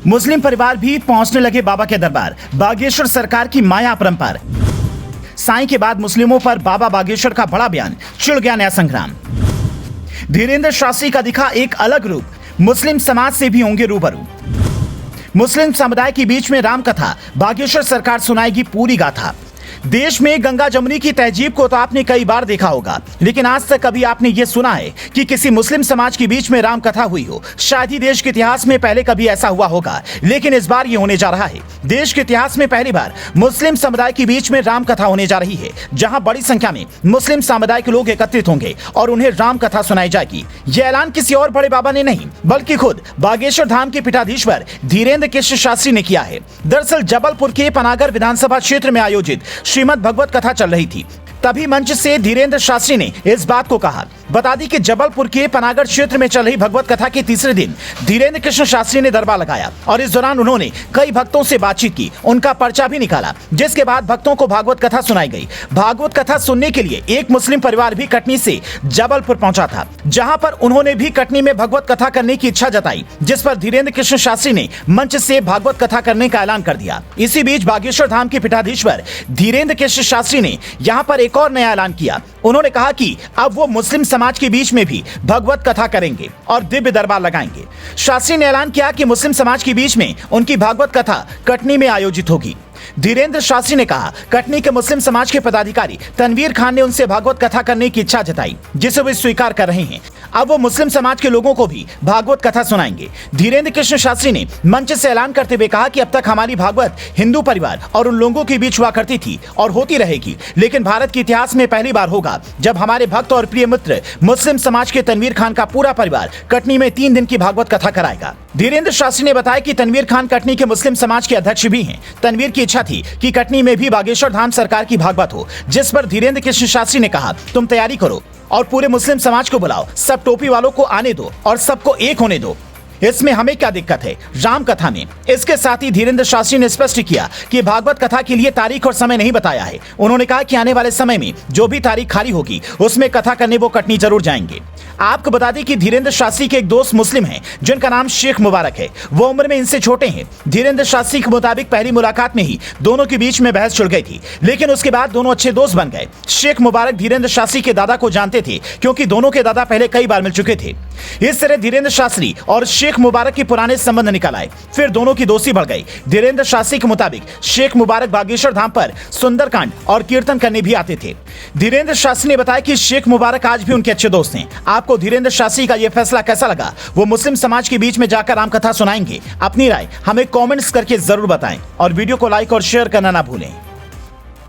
मुस्लिम परिवार भी पहुंचने लगे बाबा के दरबार। बागेश्वर सरकार की माया अपरंपार। साईं के बाद मुस्लिमों पर बाबा बागेश्वर का बड़ा बयान, छिड़ गया नया संग्राम। धीरेंद्र शास्त्री का दिखा एक अलग रूप, मुस्लिम समाज से भी होंगे रूबरू। मुस्लिम समुदाय के बीच में राम कथा, बागेश्वर सरकार सुनाएगी पूरी गाथा। देश में गंगा जमुनी की तहजीब को तो आपने कई बार देखा होगा, लेकिन आज तक कभी आपने ये सुना है कि किसी मुस्लिम समाज के बीच में राम कथा हुई हो? शायद ही देश के इतिहास में पहले कभी ऐसा हुआ होगा, लेकिन इस बार ये होने जा रहा है। देश के इतिहास में पहली बार मुस्लिम समुदाय के बीच में राम कथा होने जा रही है, जहां बड़ी संख्या में मुस्लिम समुदाय के लोग एकत्रित होंगे और उन्हें राम कथा सुनाई जाएगी। यह ऐलान किसी और बड़े बाबा ने नहीं, बल्कि खुद बागेश्वर धाम के पीठाधीश्वर धीरेंद्र कृष्ण शास्त्री ने किया है। दरअसल जबलपुर के पनागर विधानसभा क्षेत्र में आयोजित श्रीमद् भगवत कथा चल रही थी, तभी मंच से धीरेंद्र शास्त्री ने इस बात को कहा। बता दी कि जबलपुर के पनागर क्षेत्र में चल रही भगवत कथा के तीसरे दिन धीरेंद्र कृष्ण शास्त्री ने दरबार लगाया और इस दौरान उन्होंने कई भक्तों से बातचीत की, उनका पर्चा भी निकाला, जिसके बाद भक्तों को भागवत कथा सुनाई गई। भागवत कथा सुनने के लिए एक मुस्लिम परिवार भी कटनी से जबलपुर पहुंचा था, जहां पर उन्होंने भी कटनी में भगवत कथा करने की इच्छा जताई, जिस पर धीरेंद्र कृष्ण शास्त्री ने मंच से भागवत कथा करने का ऐलान कर दिया। इसी बीच बागेश्वर धाम के पीठाधीश्वर धीरेंद्र कृष्ण शास्त्री ने यहाँ पर एक और नया ऐलान किया। उन्होंने कहा कि अब वो मुस्लिम समाज के बीच में भी भगवत कथा करेंगे और दिव्य दरबार लगाएंगे। शास्त्री ने ऐलान किया कि मुस्लिम समाज के बीच में उनकी भागवत कथा कटनी में आयोजित होगी। धीरेंद्र शास्त्री ने कहा, कटनी के मुस्लिम समाज के पदाधिकारी तनवीर खान ने उनसे भागवत कथा करने की इच्छा जताई, जिसे वे स्वीकार कर रहे हैं। अब वो मुस्लिम समाज के लोगों को भी भागवत कथा सुनाएंगे। धीरेंद्र कृष्ण शास्त्री ने मंच से ऐलान करते हुए कहा कि अब तक हमारी भागवत हिंदू परिवार और उन लोगों के बीच हुआ करती थी और होती रहेगी, लेकिन भारत के इतिहास में पहली बार होगा जब हमारे भक्त और प्रिय मित्र मुस्लिम समाज के तनवीर खान का पूरा परिवार कटनी में 3 दिन की भागवत कथा कराएगा। धीरेंद्र शास्त्री ने बताया कि तनवीर खान कटनी के मुस्लिम समाज के अध्यक्ष भी हैं। तनवीर की इच्छा थी कि कटनी में भी बागेश्वर धाम सरकार की भागवत हो, जिस पर धीरेंद्र कृष्ण शास्त्री ने कहा, तुम तैयारी करो और पूरे मुस्लिम समाज को बुलाओ, सब टोपी वालों को आने दो और सबको एक होने दो, इसमें हमें क्या दिक्कत है राम कथा में। इसके साथ ही धीरेंद्र शास्त्री ने स्पष्ट किया कि भागवत कथा के लिए तारीख और समय नहीं बताया है। उन्होंने कहा कि आने वाले समय में जो भी तारीख खाली होगी उसमें कथा करने वो कटनी जरूर जाएंगे। आपको बता दें कि धीरेंद्र शास्त्री के एक दोस्त मुस्लिम हैं, जिनका नाम शेख मुबारक है। वो उम्र में इनसे छोटे हैं। धीरेंद्र शास्त्री के मुताबिक पहली मुलाकात में ही दोनों के बीच में बहस छिड़ गई थी, लेकिन उसके बाद दोनों अच्छे दोस्त बन गए। शेख मुबारक धीरेंद्र शास्त्री के दादा को जानते थे, क्योंकि दोनों के दादा पहले कई बार मिल चुके थे। इस तरह धीरेंद्र शास्त्री और शेख मुबारक के पुराने संबंध निकल आए, फिर दोनों की दोस्ती बढ़ गई। धीरेंद्र शास्त्री के मुताबिक शेख मुबारक बागेश्वर धाम पर सुंदरकांड और कीर्तन करने भी आते थे। धीरेंद्र शास्त्री ने बताया कि शेख मुबारक आज भी उनके अच्छे दोस्त हैं। आपको धीरेंद्र शास्त्री का यह फैसला कैसा लगा? वो मुस्लिम समाज के बीच में जाकर रामकथा सुनाएंगे? अपनी राय हमें कमेंट्स करके जरूर बताएं और वीडियो को लाइक और शेयर करना ना भूलें।